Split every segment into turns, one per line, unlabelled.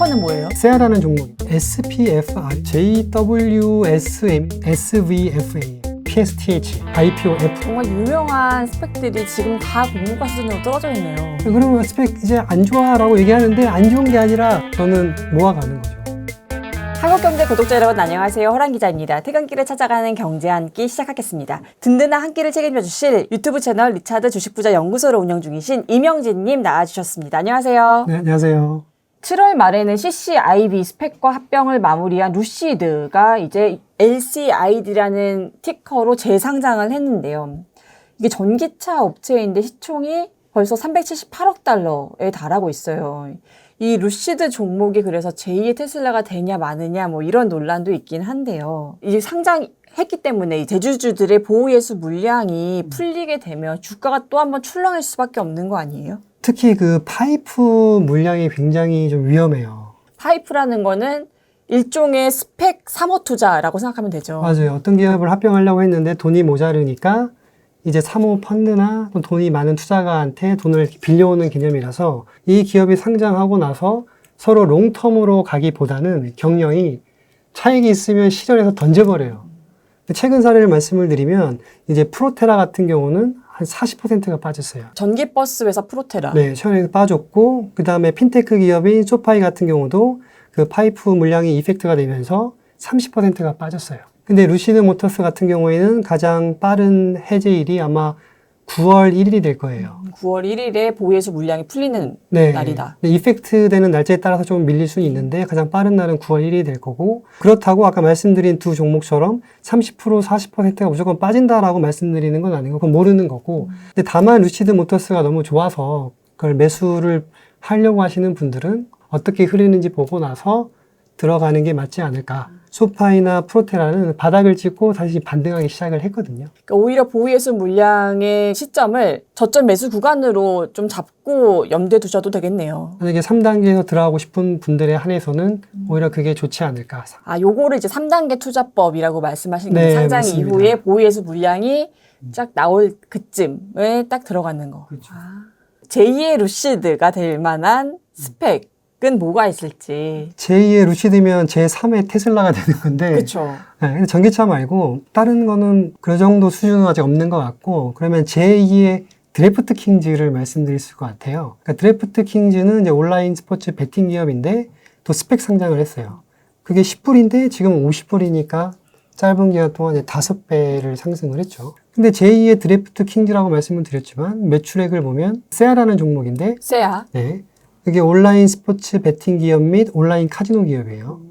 스펙커는 뭐예요?
세아라는 종목이 SPFR, JWSM, SVFA, PSTH, IPOF.
정말 유명한 스펙들이 지금 다 공모가 수준으로 떨어져 있네요.
그러면 스펙 이제 안 좋아라고 얘기하는데 안 좋은 게 아니라 저는 모아가는 거죠.
한국경제 구독자 여러분 안녕하세요. 호랑 기자입니다. 퇴근길에 찾아가는 경제 한 끼 시작하겠습니다. 든든한 한 끼를 책임져 주실 유튜브 채널 리차드 주식부자 연구소를 운영 중이신 이명진님 나와주셨습니다. 안녕하세요.
네, 안녕하세요.
7월 말에는 CCIB 스펙과 합병을 마무리한 루시드가 이제 LCID라는 티커로 재상장을 했는데요. 이게 전기차 업체인데 시총이 벌써 378억 달러에 달하고 있어요. 이 루시드 종목이 그래서 제2의 테슬라가 되냐 마느냐 뭐 이런 논란도 있긴 한데요. 이제 상장했기 때문에 이 대주주들의 보호예수 물량이 풀리게 되면 주가가 또 한번 출렁일 수밖에 없는 거 아니에요?
특히 그 파이프 물량이 굉장히 좀 위험해요.
파이프라는 거는 일종의 스펙 사모 투자라고 생각하면 되죠.
맞아요. 어떤 기업을 합병하려고 했는데 돈이 모자르니까 이제 사모 펀드나 돈이 많은 투자가한테 돈을 빌려오는 개념이라서 이 기업이 상장하고 나서 서로 롱텀으로 가기보다는 경영이 차익이 있으면 시절에서 던져버려요. 최근 사례를 말씀을 드리면 이제 프로테라 같은 경우는 한 40%가 빠졌어요.
전기버스 회사 프로테라.
네, 최근에 빠졌고 그 다음에 핀테크 기업인 소파이 같은 경우도 그 파이프 물량이 이펙트가 되면서 30%가 빠졌어요. 근데 루시드 모터스 같은 경우에는 가장 빠른 해제일이 아마 9월 1일이 될 거예요.
9월 1일에 보호예수 물량이 풀리는
네.
날이다.
이펙트 되는 날짜에 따라서 좀 밀릴 수는 있는데 가장 빠른 날은 9월 1일이 될 거고, 그렇다고 아까 말씀드린 두 종목처럼 30%, 40%가 무조건 빠진다라고 말씀드리는 건 아니고 그건 모르는 거고, 근데 다만 루시드 모터스가 너무 좋아서 그걸 매수를 하려고 하시는 분들은 어떻게 흐르는지 보고 나서 들어가는 게 맞지 않을까. 소파이나 프로테라는 바닥을 찍고 다시 반등하기 시작을 했거든요.
그러니까 오히려 보호예수 물량의 시점을 저점 매수 구간으로 좀 잡고 염두에 두셔도 되겠네요.
만약에 3단계에서 들어가고 싶은 분들에 한해서는 오히려 그게 좋지 않을까.
아, 요거를 이제 3단계 투자법이라고 말씀하신 게
네,
상장
맞습니다.
이후에 보호예수 물량이 쫙 나올 그쯤에 딱 들어가는 거.
그렇죠.
제2의 루시드가 될 만한 스펙은 뭐가 있을지.
제2의 루시드면 제3의 테슬라가 되는 건데.
그렇죠.
네, 근데 전기차 말고 다른 거는 그 정도 수준은 아직 없는 것 같고, 그러면 제2의 드래프트 킹즈를 말씀드릴 것 같아요. 그러니까 드래프트 킹즈는 이제 온라인 스포츠 베팅 기업인데 또 스펙 상장을 했어요. 그게 10불인데 지금 50불이니까 짧은 기간 동안 이제 5배를 상승을 했죠. 근데 제2의 드래프트 킹즈라고 말씀을 드렸지만 매출액을 보면 세아라는 종목인데,
세아.
네, 그게 온라인 스포츠 베팅 기업 및 온라인 카지노 기업이에요.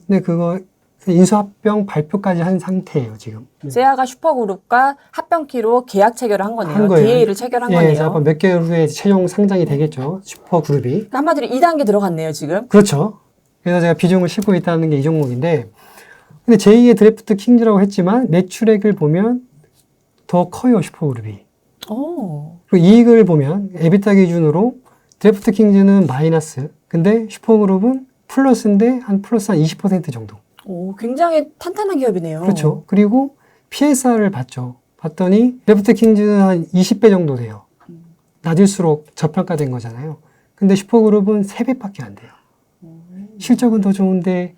근데 그거 인수합병 발표까지 한 상태예요, 지금.
세아가 슈퍼그룹과 합병키로 계약 체결을 한 거네요.
한 거예요.
DA를 체결한
예,
거네요.
아마 몇 개월 후에 최종 상장이 되겠죠, 슈퍼그룹이.
한마디로 2단계 들어갔네요, 지금.
그렇죠. 그래서 제가 비중을 싣고 있다는 게 이 종목인데, 근데 제2의 드래프트 킹즈라고 했지만 매출액을 보면 더 커요, 슈퍼그룹이.
오.
그리고 이익을 보면 에비타 기준으로 드래프트 킹즈는 마이너스, 근데 슈퍼그룹은 플러스인데 한 플러스 한 20% 정도.
오, 굉장히 탄탄한 기업이네요.
그렇죠. 그리고 PSR을 봤죠. 봤더니 드래프트 킹즈는 한 20배 정도 돼요. 낮을수록 저평가된 거잖아요. 근데 슈퍼그룹은 3배밖에 안 돼요. 실적은 더 좋은데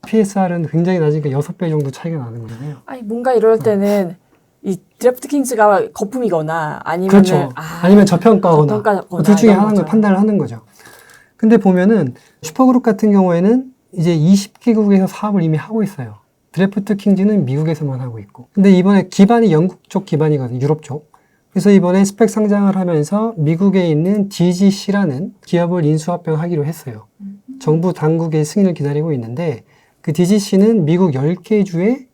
PSR은 굉장히 낮으니까 6배 정도 차이가 나는 거잖아요.
아니, 뭔가 이럴 때는 이 드래프트 킹스가 거품이거나 아니면
그렇죠. 아니면 저평가거나 둘 중에 하나를 판단을 하는 거죠. 근데 보면은 슈퍼그룹 같은 경우에는 이제 20개국에서 사업을 이미 하고 있어요. 드래프트 킹즈는 미국에서만 하고 있고. 근데 이번에 기반이 영국 쪽 기반이거든요. 유럽 쪽. 그래서 이번에 스펙 상장을 하면서 미국에 있는 DGC라는 기업을 인수합병하기로 했어요. 정부 당국의 승인을 기다리고 있는데, 그 DGC는 미국 10개 주에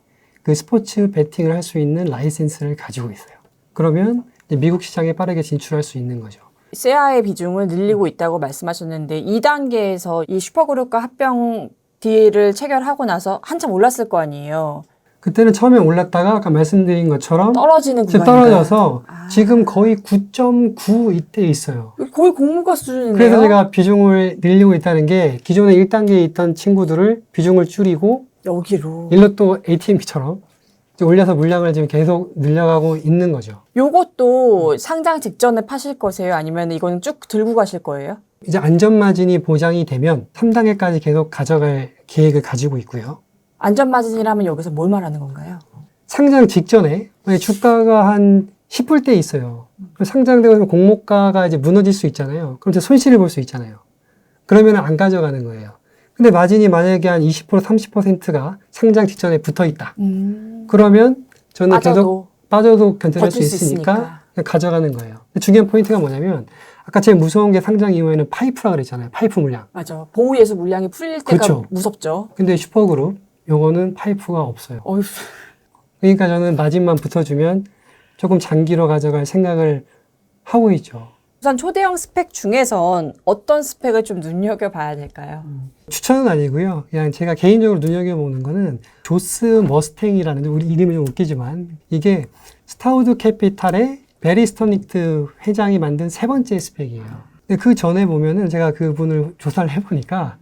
그 스포츠 베팅을 할 수 있는 라이센스를 가지고 있어요. 그러면 이제 미국 시장에 빠르게 진출할 수 있는 거죠.
세아의 비중을 늘리고 있다고 말씀하셨는데 2단계에서 이 슈퍼그룹과 합병 DA를 체결하고 나서 한참 올랐을 거 아니에요.
그때는 처음에 올랐다가 아까 말씀드린 것처럼
떨어지는
지금
구간인가요?
떨어져서 지금 거의 9.9 이때 있어요.
거의 공모가 수준이네요.
그래서 제가 비중을 늘리고 있다는 게, 기존에 1단계에 있던 친구들을 비중을 줄이고
여기로.
일로 또 ATM기처럼 올려서 물량을 지금 계속 늘려가고 있는 거죠.
요것도 상장 직전에 파실 거세요? 아니면 이거는 쭉 들고 가실 거예요?
이제 안전마진이 보장이 되면 3단계까지 계속 가져갈 계획을 가지고 있고요.
안전마진이라면 여기서 뭘 말하는 건가요?
상장 직전에 만약 주가가 한 10불대 있어요. 그럼 상장되고 공모가가 이제 무너질 수 있잖아요. 그럼 이제 손실을 볼 수 있잖아요. 그러면 안 가져가는 거예요. 근데 마진이 만약에 한 20%, 30%가 상장 직전에 붙어 있다. 그러면 저는 계속 빠져도 견뎌낼 수 있으니까 가져가는 거예요. 중요한 포인트가 뭐냐면 아까 제일 무서운 게 상장 이후에는 파이프라 그랬잖아요. 파이프 물량.
맞아. 보호예수 물량이 풀릴 때가
그렇죠.
무섭죠.
근데 슈퍼그룹 요거는 파이프가 없어요.
어휴.
그러니까 저는 마진만 붙어주면 조금 장기로 가져갈 생각을 하고 있죠.
우선 초대형 스펙 중에선 어떤 스펙을 좀 눈여겨봐야 될까요?
추천은 아니고요. 그냥 제가 개인적으로 눈여겨보는 거는 조스 머스탱이라는, 우리 이름이 좀 웃기지만 이게 스타우드 캐피탈의 베리 스터닉트 회장이 만든 세 번째 스펙이에요. 근데 그 전에 보면은 제가 그분을 조사를 해보니까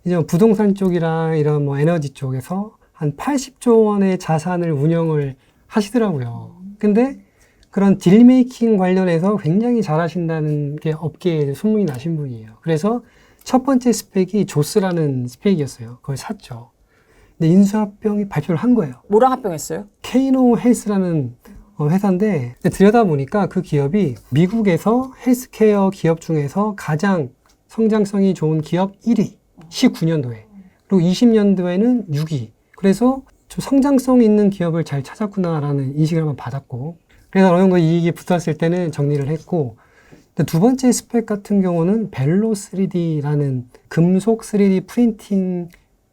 이제 부동산 쪽이랑 이런 뭐 에너지 쪽에서 한 80조 원의 자산을 운영을 하시더라고요. 근데 그런 딜메이킹 관련해서 굉장히 잘하신다는 게 업계에 소문이 나신 분이에요. 그래서 첫 번째 스펙이 조스라는 스펙이었어요. 그걸 샀죠. 근데 인수합병이 발표를 한 거예요.
뭐랑 합병했어요?
케이노 헬스라는 회사인데 들여다보니까 그 기업이 미국에서 헬스케어 기업 중에서 가장 성장성이 좋은 기업 1위, 19년도에. 그리고 20년도에는 6위. 그래서 좀 성장성 있는 기업을 잘 찾았구나라는 인식을 한번 받았고, 그래서 어느 정도 이익이 붙었을 때는 정리를 했고, 두 번째 스펙 같은 경우는 벨로 3D라는 금속 3D 프린팅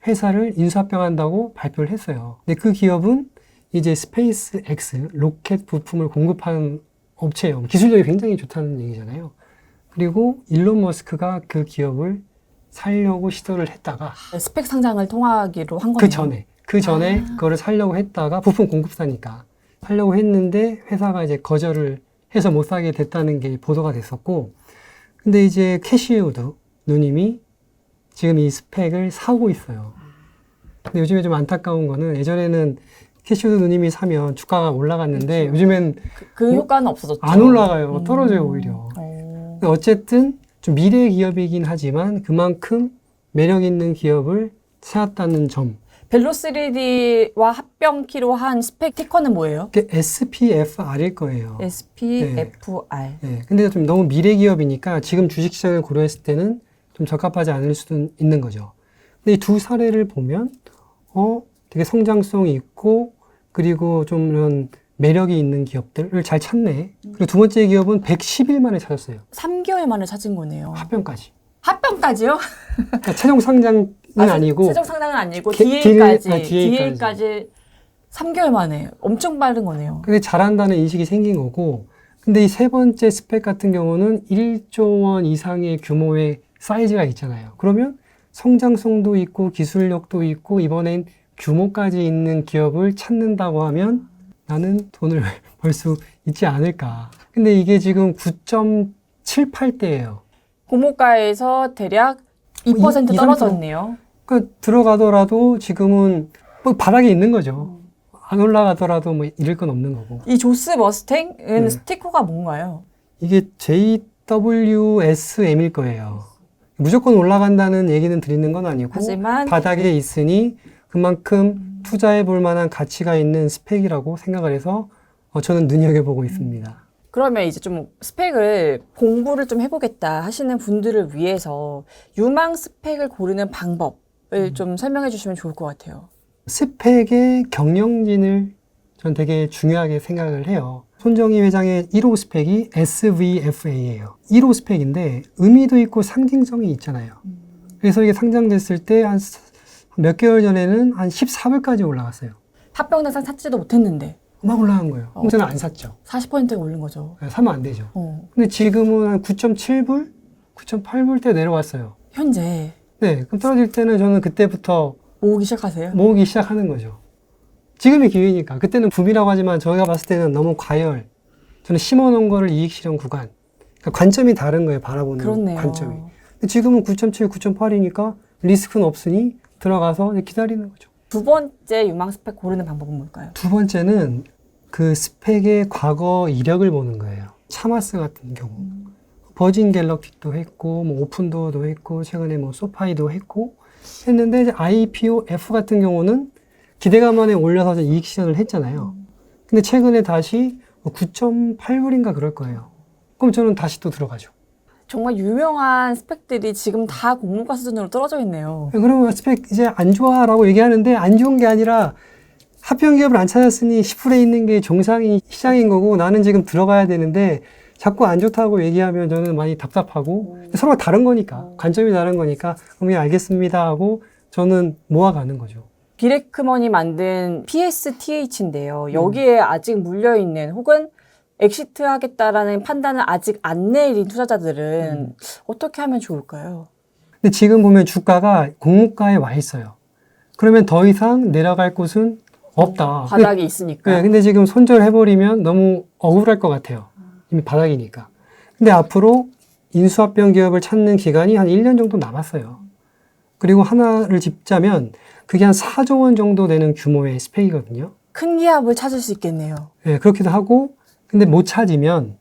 회사를 인수합병한다고 발표를 했어요. 근데 그 기업은 이제 스페이스 X 로켓 부품을 공급하는 업체예요. 기술력이 굉장히 좋다는 얘기잖아요. 그리고 일론 머스크가 그 기업을 살려고 시도를 했다가
스펙 상장을 통하기로 한 거네요.
그 전에 그거를 살려고 했다가 부품 공급사니까 살려고 했는데 회사가 이제 거절을 해서 못 사게 됐다는 게 보도가 됐었고, 근데 이제 캐시우드 누님이 지금 이 스펙을 사고 있어요. 근데 요즘에 좀 안타까운 거는 예전에는 캐시우드 누님이 사면 주가가 올라갔는데
그렇죠.
요즘엔
그 효과는 없어졌죠.
안 올라가요. 떨어져요, 오히려. 근데 어쨌든 좀 미래 기업이긴 하지만 그만큼 매력 있는 기업을 찾았다는 점.
벨로 3D와 합병키로 한 스펙 티커는 뭐예요?
그게 SPFR일 거예요.
SPFR.
네. 근데 좀 너무 미래 기업이니까 지금 주식시장을 고려했을 때는 좀 적합하지 않을 수도 있는 거죠. 근데 이 두 사례를 보면, 되게 성장성이 있고, 그리고 좀 이런 매력이 있는 기업들을 잘 찾네. 그리고 두 번째 기업은 110일 만에 찾았어요.
3개월 만에 찾은 거네요.
합병까지.
합병까지요?
그러니까 최종 상장은 아니고.
최종 상장은 아니고
DA까지.
DA까지 3개월 만에 엄청 빠른 거네요.
근데 잘한다는 인식이 생긴 거고, 근데 이 세 번째 스펙 같은 경우는 1조 원 이상의 규모의 사이즈가 있잖아요. 그러면 성장성도 있고 기술력도 있고 이번엔 규모까지 있는 기업을 찾는다고 하면 나는 돈을 벌 수 있지 않을까. 근데 이게 지금 9.78대예요.
고모가에서 대략 2% 떨어졌네요.
그러니까 들어가더라도 지금은 뭐 바닥에 있는 거죠. 안 올라가더라도 뭐 잃을 건 없는 거고.
이 조스 머스탱은 스티커가 뭔가요?
이게 JWSM일 거예요. 무조건 올라간다는 얘기는 드리는 건 아니고,
하지만
바닥에 있으니 그만큼 투자해 볼 만한 가치가 있는 스펙이라고 생각을 해서 저는 눈여겨보고 있습니다.
그러면 이제 좀 스펙을 공부를 좀 해보겠다 하시는 분들을 위해서 유망 스펙을 고르는 방법을 좀 설명해 주시면 좋을 것 같아요.
스펙의 경영진을 전 되게 중요하게 생각을 해요. 손정희 회장의 1호 스펙이 SVFA예요. 1호 스펙인데 의미도 있고 상징성이 있잖아요. 그래서 이게 상장됐을 때 한 몇 개월 전에는 한 14불까지 올라갔어요.
합병대상 샀지도 못했는데.
막 올라간 거예요. 그럼 저는 안 샀죠.
40%가 오른 거죠.
사면 안 되죠. 근데 지금은 한 9.7불? 9.8불 때 내려왔어요.
현재.
네, 그럼 떨어질 때는 저는 그때부터
모으기 시작하세요?
모으기 시작하는 거죠. 지금이 기회니까. 그때는 붐이라고 하지만 저희가 봤을 때는 너무 과열. 저는 심어놓은 거를 이익 실현 구간. 그러니까 관점이 다른 거예요. 바라보는
그렇네요.
관점이. 근데 지금은 9.7, 9.8이니까 리스크는 없으니 들어가서 기다리는 거죠.
두 번째 유망 스펙 고르는 방법은 뭘까요?
두 번째는 그 스펙의 과거 이력을 보는 거예요. 차마스 같은 경우. 버진 갤럭틱도 했고, 뭐 오픈도어도 했고, 최근에 뭐 소파이도 했고 했는데 이제 IPO-F 같은 경우는 기대감만에 올려서 이익 실현을 했잖아요. 근데 최근에 다시 9.8불인가 그럴 거예요. 그럼 저는 다시 또 들어가죠.
정말 유명한 스펙들이 지금 다 공모가 수준으로 떨어져 있네요.
그러면 스펙 이제 안 좋아라고 얘기하는데 안 좋은 게 아니라 합병 기업을 안 찾았으니 10불에 있는 게 정상이 시장인 거고 나는 지금 들어가야 되는데 자꾸 안 좋다고 얘기하면 저는 많이 답답하고 서로 다른 거니까 관점이 다른 거니까 그럼 예, 알겠습니다 하고 저는 모아가는 거죠.
비레크먼이 만든 PSTH인데요. 여기에 아직 물려있는 혹은 엑시트 하겠다라는 판단을 아직 안 내린 투자자들은 어떻게 하면 좋을까요?
근데 지금 보면 주가가 공모가에 와 있어요. 그러면 더 이상 내려갈 곳은 없다.
바닥이 있으니까.
네, 근데 지금 손절해버리면 너무 억울할 것 같아요. 이미 바닥이니까. 근데 앞으로 인수합병 기업을 찾는 기간이 한 1년 정도 남았어요. 그리고 하나를 짚자면 그게 한 4조 원 정도 되는 규모의 스펙이거든요.
큰 기업을 찾을 수 있겠네요.
네, 그렇기도 하고 근데 못 찾으면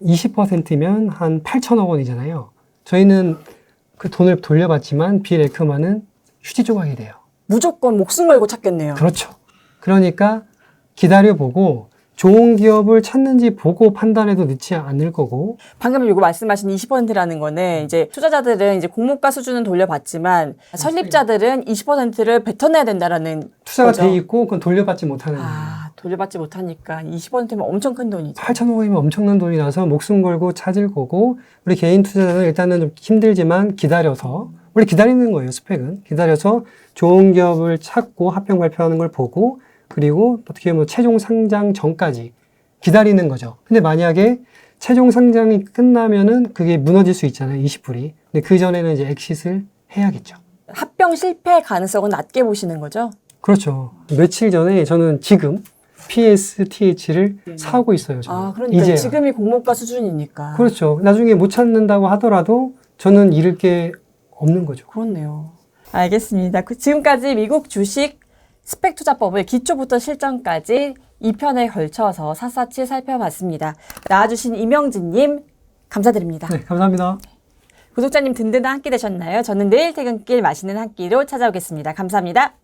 20%면 한 8천억 원이잖아요. 저희는 그 돈을 돌려받지만 비레크만은 휴지 조각이 돼요.
무조건 목숨 걸고 찾겠네요.
그렇죠. 그러니까 기다려보고 좋은 기업을 찾는지 보고 판단해도 늦지 않을 거고.
방금 요거 말씀하신 20%라는 거는 이제 투자자들은 이제 공모가 수준은 돌려받지만 설립자들은 20%를 뱉어내야 된다라는
투자가
거죠.
돼 있고 그건 돌려받지 못하는 거예요.
돌려받지 못하니까 20%면 엄청 큰 돈이죠.
8천억 원이면 엄청난 돈이 나서 목숨 걸고 찾을 거고 우리 개인 투자자는 일단은 좀 힘들지만 기다려서 원래 기다리는 거예요. 스펙은. 기다려서 좋은 기업을 찾고 합병 발표하는 걸 보고 그리고 어떻게 보면 최종 상장 전까지 기다리는 거죠. 근데 만약에 최종 상장이 끝나면은 그게 무너질 수 있잖아요. 20불이. 근데 그 전에는 이제 엑싯을 해야겠죠.
합병 실패 가능성은 낮게 보시는 거죠?
그렇죠. 며칠 전에 저는 지금 PSTH를 사고 있어요. 저는.
그러니까
이제야.
지금이 공모가 수준이니까.
그렇죠. 나중에 못 찾는다고 하더라도 저는 잃을 게 없는 거죠.
그렇네요. 알겠습니다. 지금까지 미국 주식 스펙 투자법을 기초부터 실전까지 2편에 걸쳐서 샅샅이 살펴봤습니다. 나와주신 이명진님 감사드립니다.
네, 감사합니다.
구독자님 든든한 한 끼 되셨나요? 저는 내일 퇴근길 맛있는 한 끼로 찾아오겠습니다. 감사합니다.